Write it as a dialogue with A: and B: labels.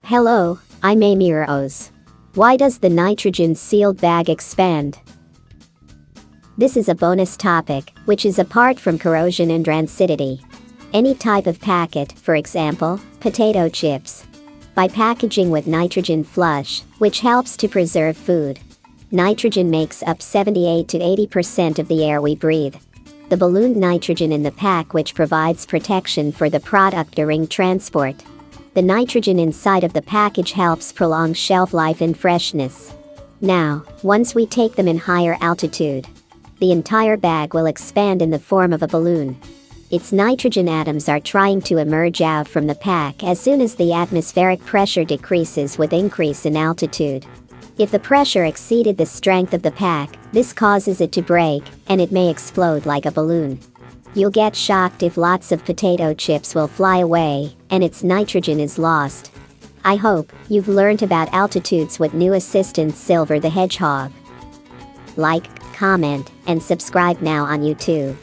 A: Hello, I'm Amy Rose. Why does the nitrogen-sealed bag expand? This is a bonus topic, which is apart from corrosion and rancidity. Any type of packet, for example, potato chips. By packaging with nitrogen flush, which helps to preserve food. Nitrogen makes up 78 to 80% of the air we breathe. The ballooned nitrogen in the pack which provides protection for the product during transport. The nitrogen inside of the package helps prolong shelf life and freshness. Now, once we take them in higher altitude, the entire bag will expand in the form of a balloon. Its nitrogen atoms are trying to emerge out from the pack as soon as the atmospheric pressure decreases with increase in altitude. If the pressure exceeded the strength of the pack, this causes it to break, and it may explode like a balloon. You'll get shocked if lots of potato chips will fly away, and its nitrogen is lost. I hope you've learned about altitudes with new assistant Silver the Hedgehog. Like, comment, and subscribe now on YouTube.